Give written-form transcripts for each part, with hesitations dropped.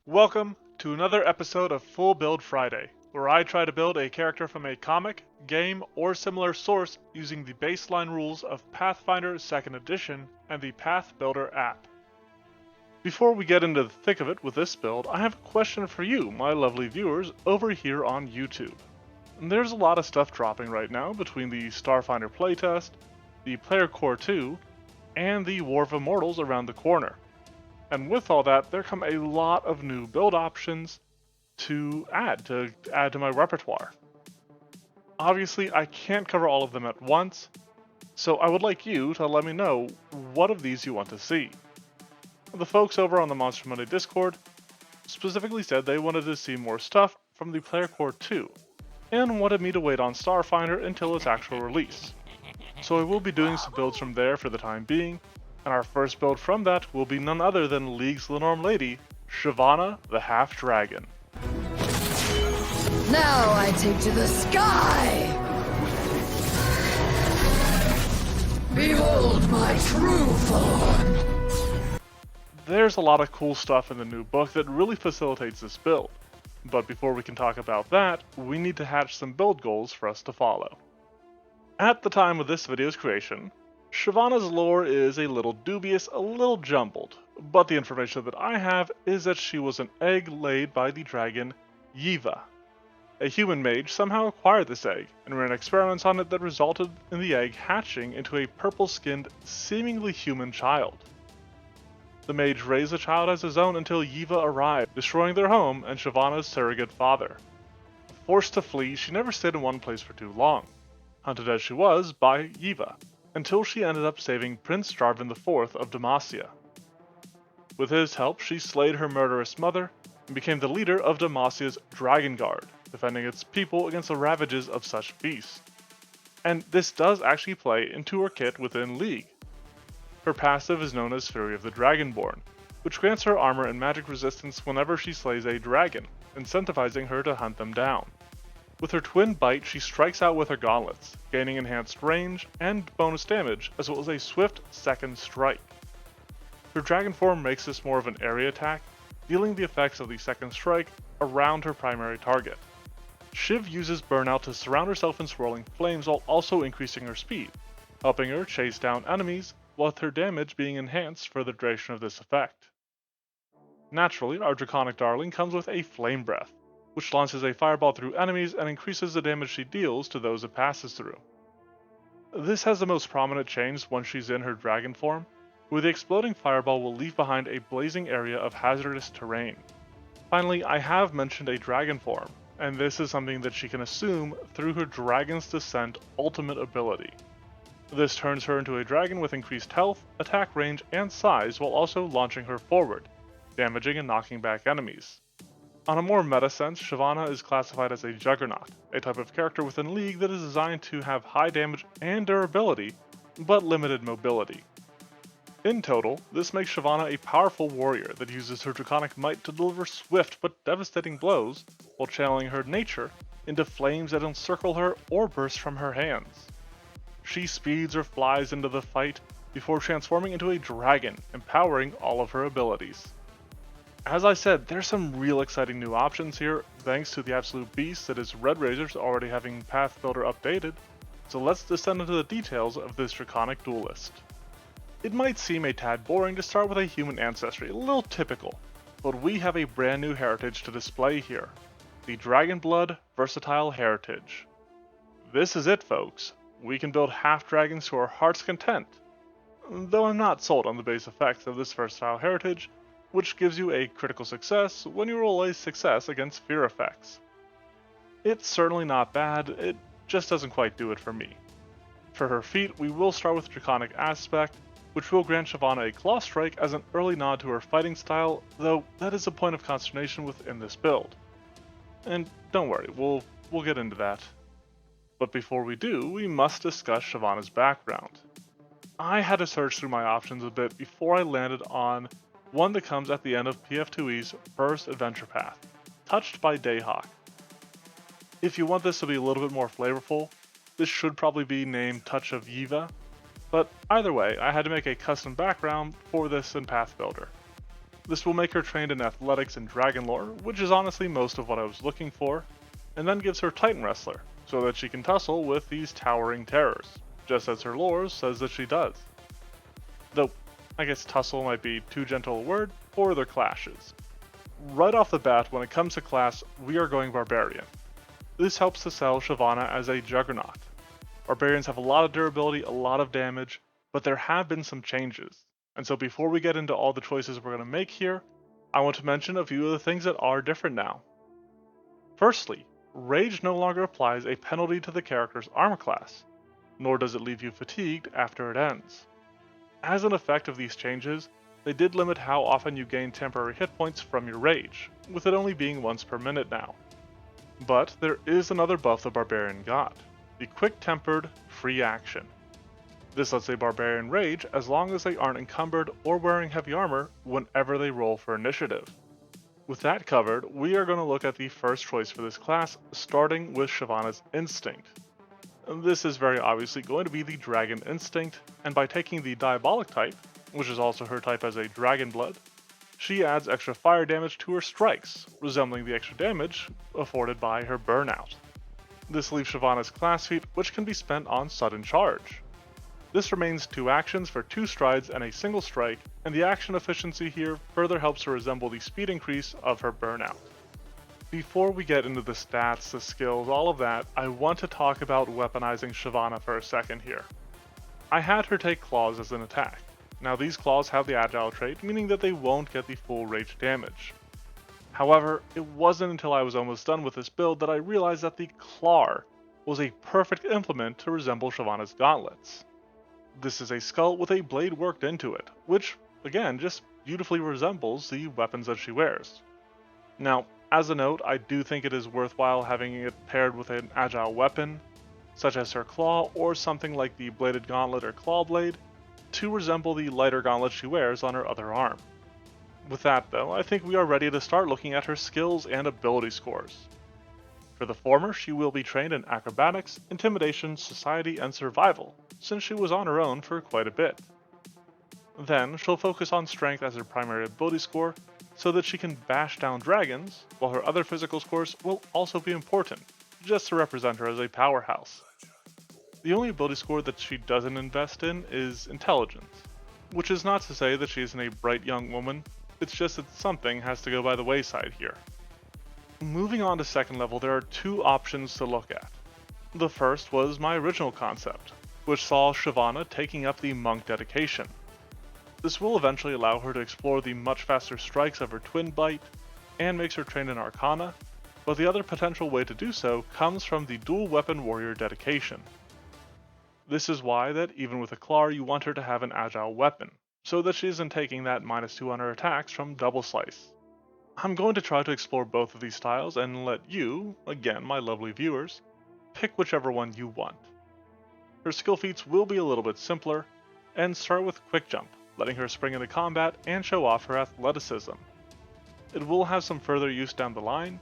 Welcome to another episode of Full Build Friday, where I try to build a character from a comic, game, or similar source using the baseline rules of Pathfinder 2nd Edition and the Path Builder app. Before we get into the thick of it with this build, I have a question for you, my lovely viewers, over here on YouTube. There's a lot of stuff dropping right now between the Starfinder playtest, the Player Core 2, and the War of Immortals around the corner. And with all that, there come a lot of new build options to add to my repertoire. Obviously, I can't cover all of them at once, so I would like you to let me know what of these you want to see. The folks over on the Monster Monday Discord specifically said they wanted to see more stuff from the Player Core 2, and wanted me to wait on Starfinder until its actual release. So I will be doing some builds from there for the time being, and our first build from that will be none other than League's Lenorm Lady, Shyvana the Half-Dragon. Now I take to the sky! Behold my true form! There's a lot of cool stuff in the new book that really facilitates this build, but before we can talk about that, we need to hatch some build goals for us to follow. At the time of this video's creation, Shyvana's lore is a little dubious, a little jumbled, but the information that I have is that she was an egg laid by the dragon Yiva. A human mage somehow acquired this egg and ran experiments on it that resulted in the egg hatching into a purple-skinned, seemingly human child. The mage raised the child as his own until Yiva arrived, destroying their home and Shyvana's surrogate father. Forced to flee, she never stayed in one place for too long, hunted as she was by Yiva, until she ended up saving Prince Jarvan IV of Demacia. With his help, she slayed her murderous mother and became the leader of Demacia's Dragon Guard, defending its people against the ravages of such beasts. And this does actually play into her kit within League. Her passive is known as Fury of the Dragonborn, which grants her armor and magic resistance whenever she slays a dragon, incentivizing her to hunt them down. With her twin bite, she strikes out with her gauntlets, gaining enhanced range and bonus damage, as well as a swift second strike. Her dragon form makes this more of an area attack, dealing the effects of the second strike around her primary target. Shiv uses burnout to surround herself in swirling flames while also increasing her speed, helping her chase down enemies, with her damage being enhanced for the duration of this effect. Naturally, our draconic darling comes with a flame breath, which launches a fireball through enemies and increases the damage she deals to those it passes through. This has the most prominent change once she's in her dragon form, where the exploding fireball will leave behind a blazing area of hazardous terrain. Finally, I have mentioned a dragon form, and this is something that she can assume through her Dragon's Descent ultimate ability. This turns her into a dragon with increased health, attack range, and size while also launching her forward, damaging and knocking back enemies. On a more meta sense, Shyvana is classified as a Juggernaut, a type of character within League that is designed to have high damage and durability, but limited mobility. In total, this makes Shyvana a powerful warrior that uses her draconic might to deliver swift but devastating blows, while channeling her nature into flames that encircle her or burst from her hands. She speeds or flies into the fight before transforming into a dragon, empowering all of her abilities. As I said, there's some real exciting new options here, thanks to the absolute beast that is Red Razor's already having Path Builder updated, so let's descend into the details of this draconic duelist. It might seem a tad boring to start with a human ancestry, a little typical, but we have a brand new heritage to display here, the Dragonblood Versatile Heritage. This is it, folks. We can build half-dragons to our heart's content, though I'm not sold on the base effects of this versatile heritage, which gives you a critical success when you roll a success against fear effects. It's certainly not bad, it just doesn't quite do it for me. For her feat, we will start with Draconic Aspect, which will grant Shyvana a Claw Strike as an early nod to her fighting style, though that is a point of consternation within this build. And don't worry, we'll get into that. But before we do, we must discuss Shyvana's background. I had to search through my options a bit before I landed on one that comes at the end of PF2e's first adventure path, Touched by Dayhawk. If you want this to be a little bit more flavorful, this should probably be named Touch of Yiva, but either way, I had to make a custom background for this in Path Builder. This will make her trained in athletics and dragon lore, which is honestly most of what I was looking for, and then gives her Titan Wrestler, so that she can tussle with these towering terrors, just as her lore says that she does. Though, I guess tussle might be too gentle a word for their clashes. Right off the bat, when it comes to class, we are going Barbarian. This helps to sell Shyvana as a juggernaut. Barbarians have a lot of durability, a lot of damage, but there have been some changes. And so before we get into all the choices we're going to make here, I want to mention a few of the things that are different now. Firstly, Rage no longer applies a penalty to the character's armor class, nor does it leave you fatigued after it ends. As an effect of these changes, they did limit how often you gain temporary hit points from your Rage, with it only being once per minute now. But there is another buff the Barbarian got, the quick-tempered free action. This lets a Barbarian rage as long as they aren't encumbered or wearing heavy armor whenever they roll for initiative. With that covered, we are going to look at the first choice for this class, starting with Shyvana's Instinct. This is very obviously going to be the Dragon Instinct, and by taking the Diabolic type, which is also her type as a Dragonblood, she adds extra fire damage to her strikes, resembling the extra damage afforded by her Burnout. This leaves Shyvana's class feat, which can be spent on Sudden Charge. This remains 2 actions for 2 strides and a single strike, and the action efficiency here further helps her resemble the speed increase of her Burnout. Before we get into the stats, the skills, all of that, I want to talk about weaponizing Shyvana for a second here. I had her take claws as an attack. Now these claws have the agile trait, meaning that they won't get the full rage damage. However, it wasn't until I was almost done with this build that I realized that the claw was a perfect implement to resemble Shyvana's gauntlets. This is a skull with a blade worked into it, which, again, just beautifully resembles the weapons that she wears. Now, as a note, I do think it is worthwhile having it paired with an agile weapon, such as her claw or something like the bladed gauntlet or claw blade, to resemble the lighter gauntlet she wears on her other arm. With that though, I think we are ready to start looking at her skills and ability scores. For the former, she will be trained in Acrobatics, Intimidation, Society, and Survival, since she was on her own for quite a bit. Then, she'll focus on Strength as her primary ability score, so that she can bash down dragons, while her other physical scores will also be important, just to represent her as a powerhouse. The only ability score that she doesn't invest in is Intelligence, which is not to say that she isn't a bright young woman, it's just that something has to go by the wayside here. Moving on to second level, there are 2 options to look at. The first was my original concept, which saw Shyvana taking up the Monk Dedication. This will eventually allow her to explore the much faster strikes of her Twin Bite, and makes her trained in Arcana, but the other potential way to do so comes from the Dual Weapon Warrior Dedication. This is why that even with a claw you want her to have an agile weapon, so that she isn't taking that -2 on her attacks from Double Slice. I'm going to try to explore both of these styles and let you, again my lovely viewers, pick whichever one you want. Her skill feats will be a little bit simpler, and start with Quick Jump, letting her spring into combat and show off her athleticism. It will have some further use down the line,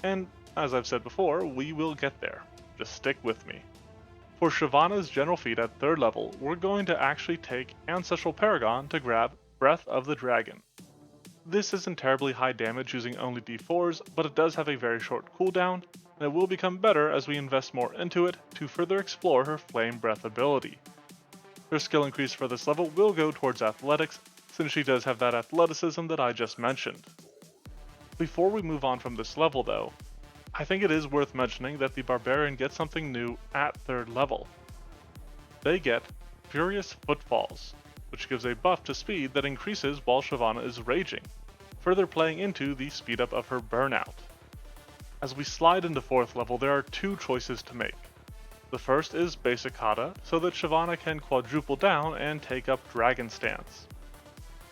and as I've said before, we will get there. Just stick with me. For Shyvana's general feat at 3rd level, we're going to actually take Ancestral Paragon to grab Breath of the Dragon. This isn't terribly high damage using only D4s, but it does have a very short cooldown, and it will become better as we invest more into it to further explore her Flame Breath ability. Her skill increase for this level will go towards Athletics, since she does have that athleticism that I just mentioned. Before we move on from this level though, I think it is worth mentioning that the Barbarian gets something new at 3rd level. They get Furious Footfalls, which gives a buff to speed that increases while Shyvana is raging, further playing into the speed up of her Burnout. As we slide into 4th level, there are 2 choices to make. The first is Basic Kata, so that Shyvana can quadruple down and take up Dragon Stance.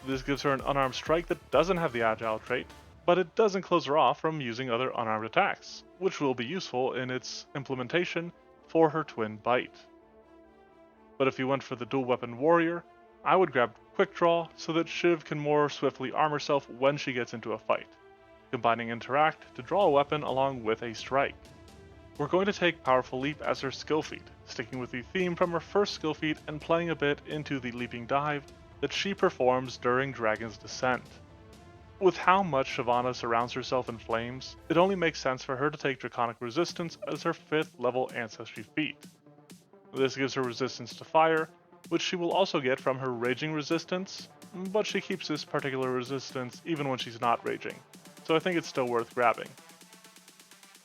This gives her an unarmed strike that doesn't have the Agile trait, but it doesn't close her off from using other unarmed attacks, which will be useful in its implementation for her Twin Bite. But if you went for the Dual Weapon Warrior, I would grab Quick Draw so that Shiv can more swiftly arm herself when she gets into a fight, combining Interact to draw a weapon along with a strike. We're going to take Powerful Leap as her skill feat, sticking with the theme from her first skill feat and playing a bit into the Leaping Dive that she performs during Dragon's Descent. With how much Shyvana surrounds herself in flames, it only makes sense for her to take Draconic Resistance as her 5th level ancestry feat. This gives her resistance to fire, which she will also get from her Raging Resistance, but she keeps this particular resistance even when she's not raging, so I think it's still worth grabbing.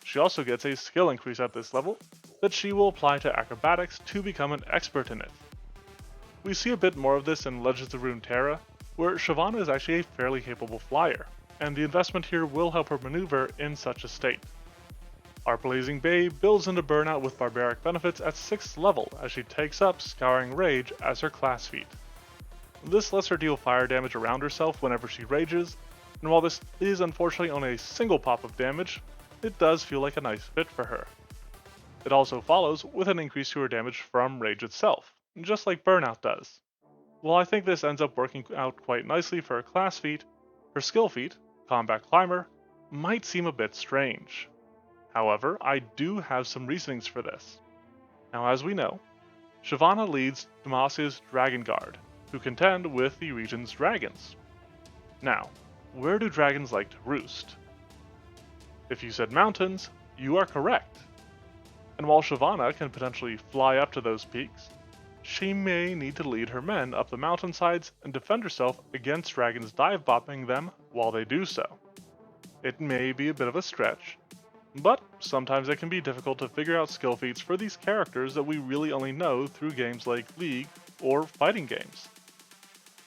She also gets a skill increase at this level that she will apply to acrobatics to become an expert in it. We see a bit more of this in Legends of Runeterra, where Shyvana is actually a fairly capable flyer, and the investment here will help her maneuver in such a state. Our Blazing Babe builds into Burnout with barbaric benefits at 6th level as she takes up Scouring Rage as her class feat. This lets her deal fire damage around herself whenever she rages, and while this is unfortunately only a single pop of damage, it does feel like a nice fit for her. It also follows with an increase to her damage from rage itself, just like Burnout does. While I think this ends up working out quite nicely for her class feat, her skill feat, Combat Climber, might seem a bit strange. However, I do have some reasonings for this. Now, as we know, Shyvana leads Demacia's Dragon Guard, who contend with the region's dragons. Now, where do dragons like to roost? If you said mountains, you are correct. And while Shyvana can potentially fly up to those peaks, she may need to lead her men up the mountainsides and defend herself against dragons dive bombing them while they do so. It may be a bit of a stretch, but sometimes it can be difficult to figure out skill feats for these characters that we really only know through games like League or fighting games.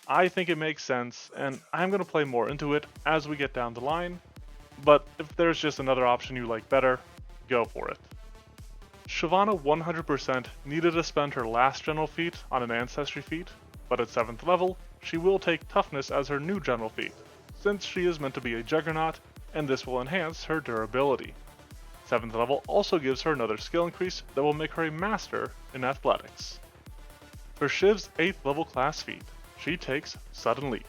I think it makes sense, and I'm going to play more into it as we get down the line, but if there's just another option you like better, go for it. Shyvana 100% needed to spend her last general feat on an ancestry feat, but at 7th level, she will take toughness as her new general feat, since she is meant to be a juggernaut, and this will enhance her durability. 7th level also gives her another skill increase that will make her a master in athletics. For Shiv's 8th level class feat, she takes Sudden Leap.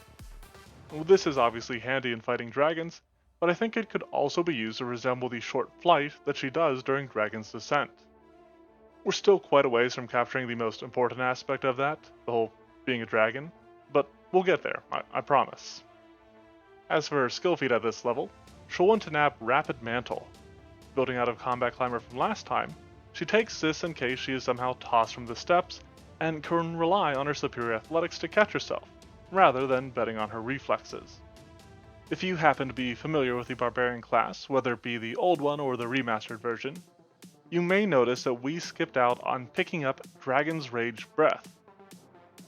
This is obviously handy in fighting dragons, but I think it could also be used to resemble the short flight that she does during Dragon's Descent. We're still quite a ways from capturing the most important aspect of that, the whole being a dragon, but we'll get there, I promise. As for her skill feat at this level, she'll want to nab Rapid Mantle. Building out of Combat Climber from last time, she takes this in case she is somehow tossed from the steps, and can rely on her superior athletics to catch herself, rather than betting on her reflexes. If you happen to be familiar with the Barbarian class, whether it be the old one or the remastered version, you may notice that we skipped out on picking up Dragon's Rage Breath,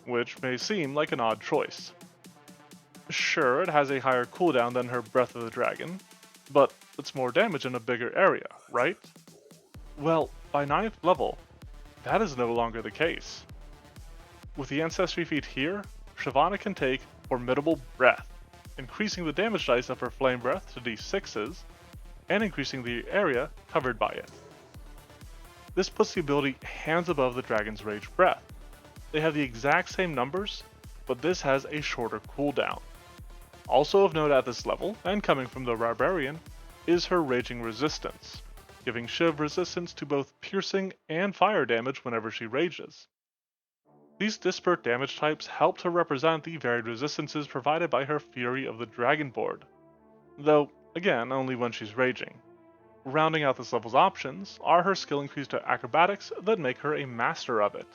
which may seem like an odd choice. Sure, it has a higher cooldown than her Breath of the Dragon, but it's more damage in a bigger area, right? Well, by 9th level, that is no longer the case. With the ancestry feat here, Shyvana can take Formidable Breath, increasing the damage dice of her Flame Breath to d6s, and increasing the area covered by it. This puts the ability hands above the Dragon's Rage Breath. They have the exact same numbers, but this has a shorter cooldown. Also of note at this level, and coming from the Barbarian, is her Raging Resistance, giving Shiv resistance to both piercing and fire damage whenever she rages. These disparate damage types help to represent the varied resistances provided by her Fury of the Dragonblood, though, again, only when she's raging. Rounding out this level's options are her skill increase to acrobatics that make her a master of it.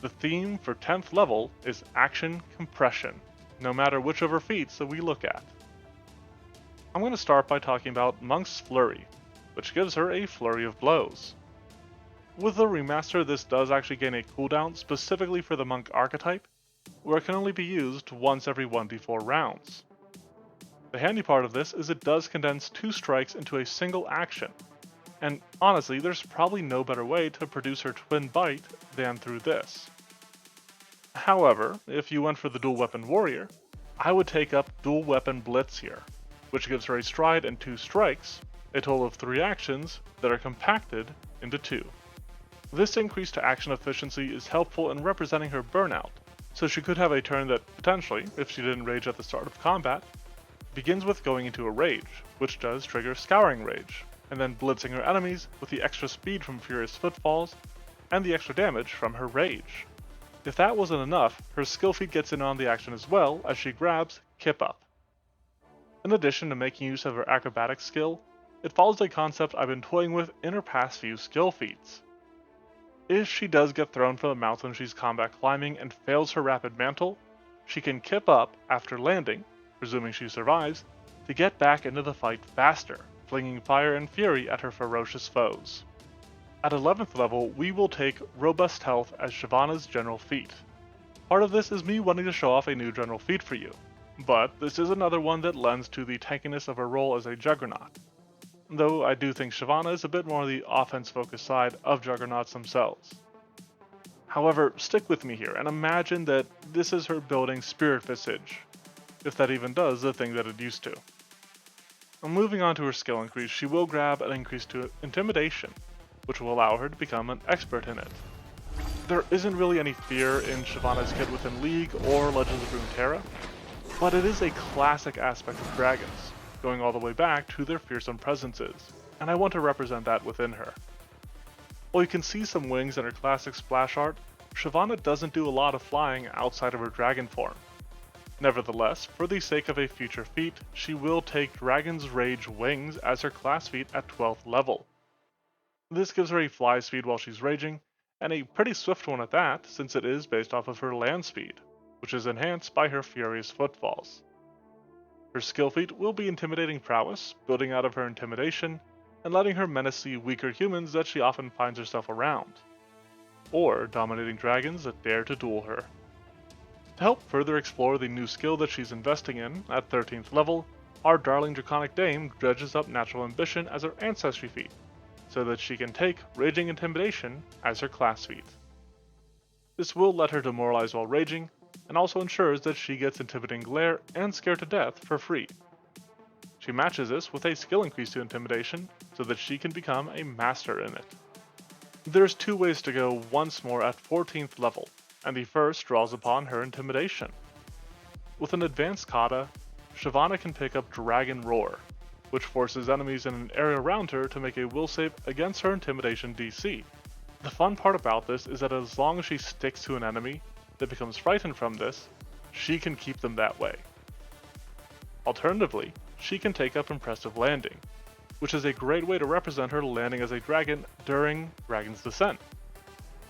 The theme for 10th level is Action Compression, no matter which of her feats that we look at. I'm going to start by talking about Monk's Flurry, which gives her a flurry of blows. With the remaster, this does actually gain a cooldown specifically for the Monk archetype, where it can only be used once every 1d4 rounds. The handy part of this is it does condense 2 strikes into a single action, and honestly, there's probably no better way to produce her Twin Bite than through this. However, if you went for the Dual Weapon Warrior, I would take up Dual Weapon Blitz here, which gives her a stride and 2 strikes, a total of 3 actions that are compacted into 2. This increase to action efficiency is helpful in representing her burnout, so she could have a turn that potentially, if she didn't rage at the start of combat, begins with going into a rage, which does trigger Scouring Rage, and then blitzing her enemies with the extra speed from Furious Footfalls and the extra damage from her rage. If that wasn't enough, her skill feat gets in on the action as well as she grabs Kip Up. In addition to making use of her acrobatics skill, it follows a concept I've been toying with in her past few skill feats. If she does get thrown from the mountain when she's combat climbing and fails her rapid mantle, she can kip up after landing, presuming she survives, to get back into the fight faster, flinging fire and fury at her ferocious foes. At 11th level, we will take Robust Health as Shyvana's general feat. Part of this is me wanting to show off a new general feat for you, but this is another one that lends to the tankiness of her role as a Juggernaut. Though I do think Shyvana is a bit more on the offense-focused side of Juggernauts themselves. However, stick with me here and imagine that this is her building Spirit Visage, if that even does the thing that it used to. Moving on to her skill increase, she will grab an increase to Intimidation, which will allow her to become an expert in it. There isn't really any fear in Shyvana's kit within League or Legends of Runeterra, but it is a classic aspect of dragons, going all the way back to their fearsome presences, and I want to represent that within her. While you can see some wings in her classic splash art, Shyvana doesn't do a lot of flying outside of her dragon form. Nevertheless, for the sake of a future feat, she will take Dragon's Rage Wings as her class feat at 12th level. This gives her a fly speed while she's raging, and a pretty swift one at that, since it is based off of her land speed, which is enhanced by her furious footfalls. Her skill feat will be Intimidating Prowess, building out of her intimidation, and letting her menace the weaker humans that she often finds herself around, or dominating dragons that dare to duel her. To help further explore the new skill that she's investing in, at 13th level, our darling Draconic Dame dredges up Natural Ambition as her ancestry feat, so that she can take Raging Intimidation as her class feat. This will let her demoralize while raging, and also ensures that she gets Intimidating Glare and Scare to Death for free. She matches this with a skill increase to Intimidation, so that she can become a master in it. There's two ways to go once more at 14th level, and the first draws upon her Intimidation. With an advanced kata, Shyvana can pick up Dragon Roar, which forces enemies in an area around her to make a will save against her Intimidation DC. The fun part about this is that as long as she sticks to an enemy that becomes frightened from this, she can keep them that way. Alternatively, she can take up Impressive Landing, which is a great way to represent her landing as a dragon during Dragon's Descent.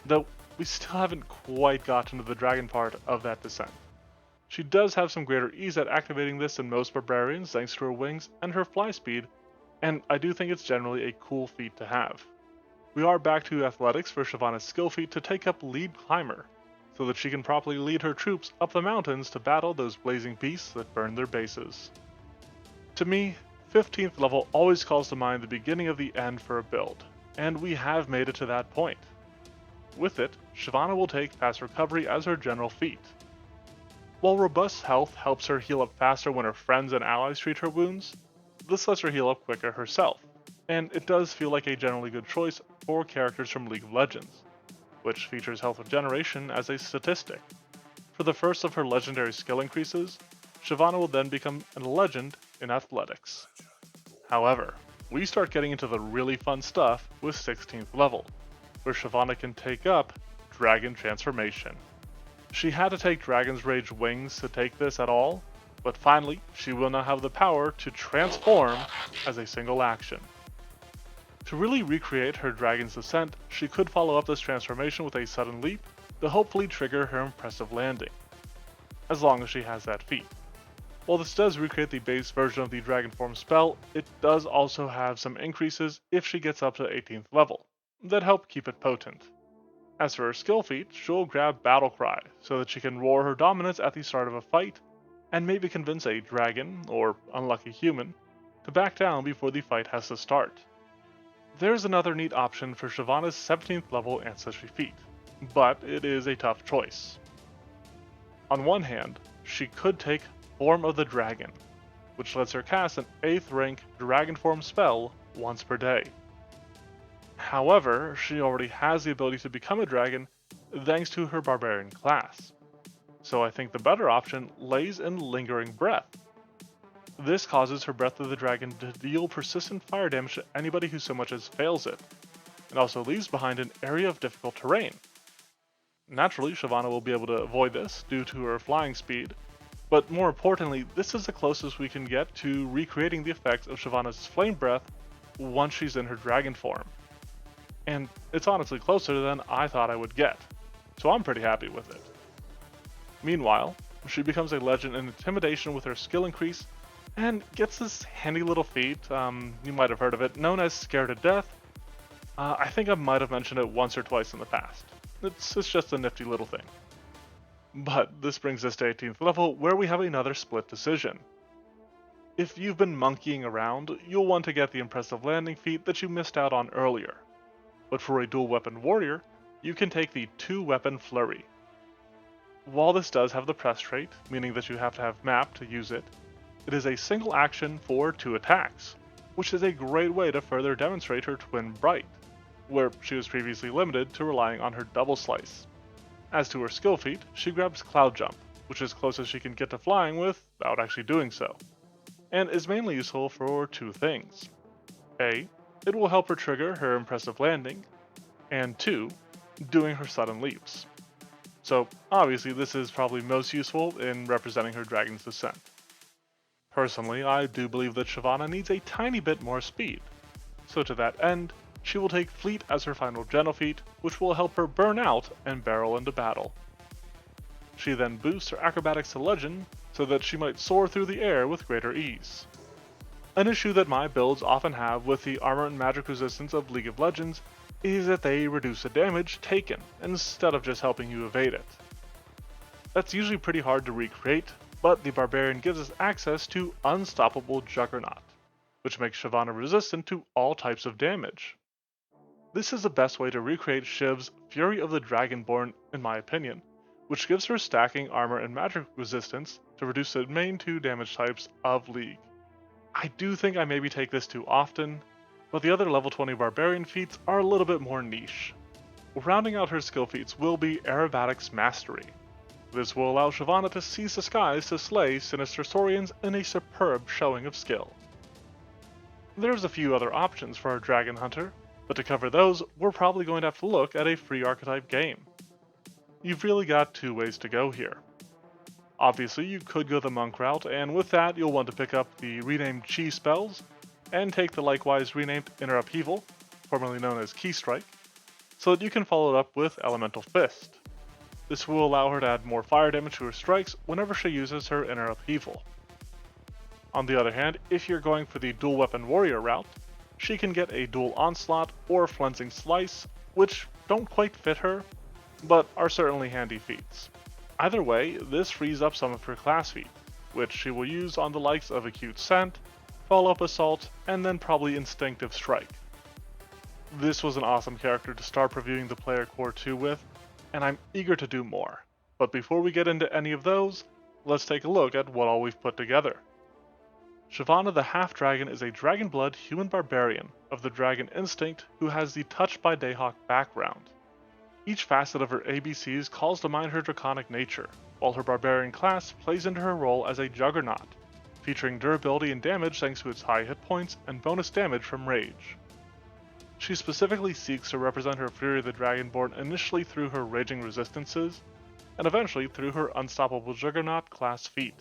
Though we still haven't quite gotten to the dragon part of that descent. She does have some greater ease at activating this than most barbarians thanks to her wings and her fly speed, and I do think it's generally a cool feat to have. We are back to athletics for Shyvana's skill feat to take up Lead Climber, so that she can properly lead her troops up the mountains to battle those blazing beasts that burn their bases. To me, 15th level always calls to mind the beginning of the end for a build, and we have made it to that point. With it, Shyvana will take Fast Recovery as her general feat. While Robust Health helps her heal up faster when her friends and allies treat her wounds, this lets her heal up quicker herself, and it does feel like a generally good choice for characters from League of Legends, which features health regeneration as a statistic. For the first of her legendary skill increases, Shyvana will then become a legend in athletics. However, we start getting into the really fun stuff with 16th level, where Shyvana can take up Dragon Transformation. She had to take Dragon's Rage Wings to take this at all, but finally she will now have the power to transform as a single action. To really recreate her Dragon's Descent, she could follow up this transformation with a sudden leap to hopefully trigger her Impressive Landing, as long as she has that feat. While this does recreate the base version of the Dragon Form spell, it does also have some increases if she gets up to 18th level, that help keep it potent. As for her skill feat, she'll grab Battle Cry, so that she can roar her dominance at the start of a fight, and maybe convince a dragon, or unlucky human, to back down before the fight has to start. There's another neat option for Shyvana's 17th level Ancestry feat, but it is a tough choice. On one hand, she could take Form of the Dragon, which lets her cast an 8th rank Dragon Form spell once per day. However, she already has the ability to become a dragon thanks to her Barbarian class, so I think the better option lays in Lingering Breath. This causes her Breath of the Dragon to deal persistent fire damage to anybody who so much as fails it, and also leaves behind an area of difficult terrain. Naturally, Shyvana will be able to avoid this due to her flying speed, But more importantly, this is the closest we can get to recreating the effects of Shyvana's flame breath once she's in her dragon form. And it's honestly closer than I thought I would get, so I'm pretty happy with it. Meanwhile, she becomes a legend in Intimidation with her skill increase, and gets this handy little feat, you might have heard of it, known as Scared to Death. I think I might have mentioned it once or twice in the past. It's just a nifty little thing. But this brings us to 18th level, where we have another split decision. If you've been monkeying around, you'll want to get the impressive landing feat that you missed out on earlier. But for a dual weapon warrior, you can take the 2-weapon flurry. While this does have the press trait, meaning that you have to have map to use it, it is a single action for 2 attacks, which is a great way to further demonstrate her twin Bright, where she was previously limited to relying on her double slice. As to her skill feat, she grabs Cloud Jump, which is close as she can get to flying without actually doing so, and is mainly useful for 2 things. A, it will help her trigger her impressive landing, and 2, doing her sudden leaps. So obviously this is probably most useful in representing her Dragon's Descent. Personally, I do believe that Shyvana needs a tiny bit more speed, so to that end, she will take Fleet as her final general feat, which will help her burn out and barrel into battle. She then boosts her acrobatics to legend, so that she might soar through the air with greater ease. An issue that my builds often have with the armor and magic resistance of League of Legends is that they reduce the damage taken, instead of just helping you evade it. That's usually pretty hard to recreate, but the Barbarian gives us access to Unstoppable Juggernaut, which makes Shyvana resistant to all types of damage. This is the best way to recreate Shiv's Fury of the Dragonborn, in my opinion, which gives her stacking armor and magic resistance to reduce the main 2 damage types of League. I do think I maybe take this too often, but the other level 20 Barbarian feats are a little bit more niche. Rounding out her skill feats will be Aerobatics Mastery. This will allow Shyvana to seize the skies to slay sinister Saurians in a superb showing of skill. There's a few other options for our Dragon Hunter, but to cover those, we're probably going to have to look at a free archetype game. You've really got 2 ways to go here. Obviously, you could go the monk route, and with that you'll want to pick up the renamed Chi spells, and take the likewise renamed Inner Upheaval, formerly known as Key Strike, so that you can follow it up with Elemental Fist. This will allow her to add more fire damage to her strikes whenever she uses her Inner Upheaval. On the other hand, if you're going for the dual weapon warrior route, she can get a dual onslaught or flensing slice, which don't quite fit her, but are certainly handy feats. Either way, this frees up some of her class feat, which she will use on the likes of Acute Scent, Follow-up Assault, and then probably Instinctive Strike. This was an awesome character to start previewing the Player Core 2 with, and I'm eager to do more. But before we get into any of those, let's take a look at what all we've put together. Shyvana the Half-Dragon is a Dragonblood human barbarian of the Dragon Instinct who has the Touched by Dayhawk background. Each facet of her ABCs calls to mind her draconic nature, while her barbarian class plays into her role as a juggernaut, featuring durability and damage thanks to its high hit points and bonus damage from rage. She specifically seeks to represent her Fury of the Dragonborn initially through her raging resistances, and eventually through her Unstoppable Juggernaut class feat.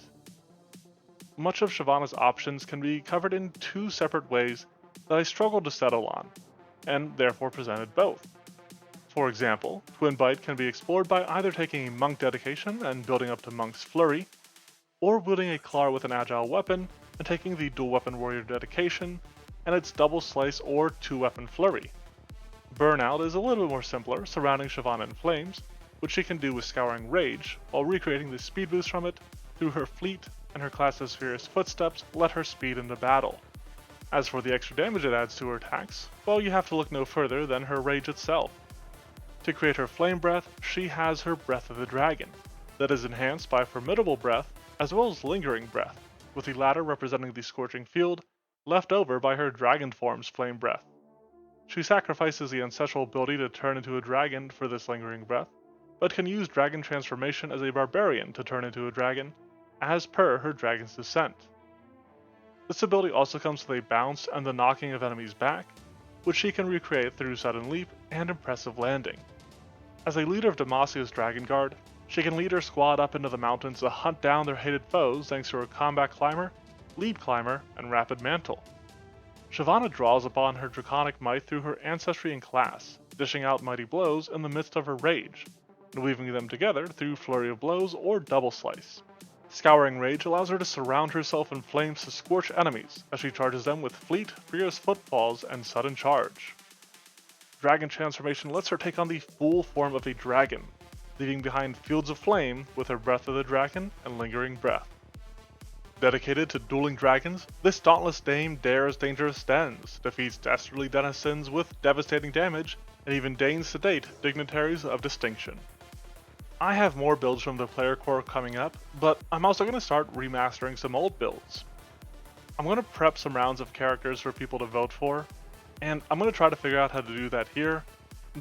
Much of Shyvana's options can be covered in 2 separate ways that I struggled to settle on, and therefore presented both. For example, Twin Bite can be explored by either taking a Monk Dedication and building up to Monk's Flurry, or wielding a Clar with an agile weapon and taking the Dual Weapon Warrior Dedication and its Double Slice or 2-weapon Flurry. Burnout is a little bit more simpler, surrounding Shyvana in flames, which she can do with Scouring Rage, while recreating the speed boost from it through her fleet and her class's Furious Footsteps let her speed into battle. As for the extra damage it adds to her attacks, well, you have to look no further than her rage itself. To create her Flame Breath, she has her Breath of the Dragon, that is enhanced by Formidable Breath as well as Lingering Breath, with the latter representing the Scorching Field left over by her Dragon Form's Flame Breath. She sacrifices the ancestral ability to turn into a dragon for this Lingering Breath, but can use Dragon Transformation as a Barbarian to turn into a dragon, as per her Dragon's Descent. This ability also comes with a bounce and the knocking of enemies back, which she can recreate through Sudden Leap and Impressive Landing. As a leader of Demacia's Dragon Guard, She can lead her squad up into the mountains to hunt down their hated foes thanks to her combat climber, lead climber, and rapid mantle. Shyvana draws upon her draconic might through her ancestry and class, dishing out mighty blows in the midst of her rage, and weaving them together through flurry of blows or double slice. Scouring Rage allows her to surround herself in flames to scorch enemies as she charges them with fleet, furious footfalls, and sudden charge. Dragon Transformation lets her take on the full form of a dragon, leaving behind fields of flame with her Breath of the Dragon and Lingering Breath. Dedicated to dueling dragons, this dauntless dame dares dangerous dens, defeats dastardly denizens with devastating damage, and even deigns to date dignitaries of distinction. I have more builds from the player core coming up, but I'm also going to start remastering some old builds. I'm going to prep some rounds of characters for people to vote for, and I'm going to try to figure out how to do that here,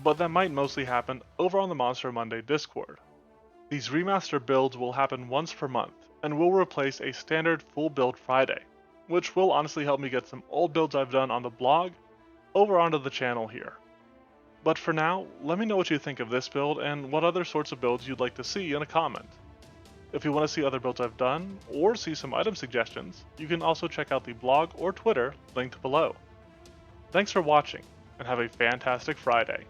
but that might mostly happen over on the Monster Monday Discord. These remaster builds will happen once per month, and will replace a standard full build Friday, which will honestly help me get some old builds I've done on the blog over onto the channel here. But for now, let me know what you think of this build and what other sorts of builds you'd like to see in a comment. If you want to see other builds I've done, or see some item suggestions, you can also check out the blog or Twitter linked below. Thanks for watching, and have a fantastic Friday.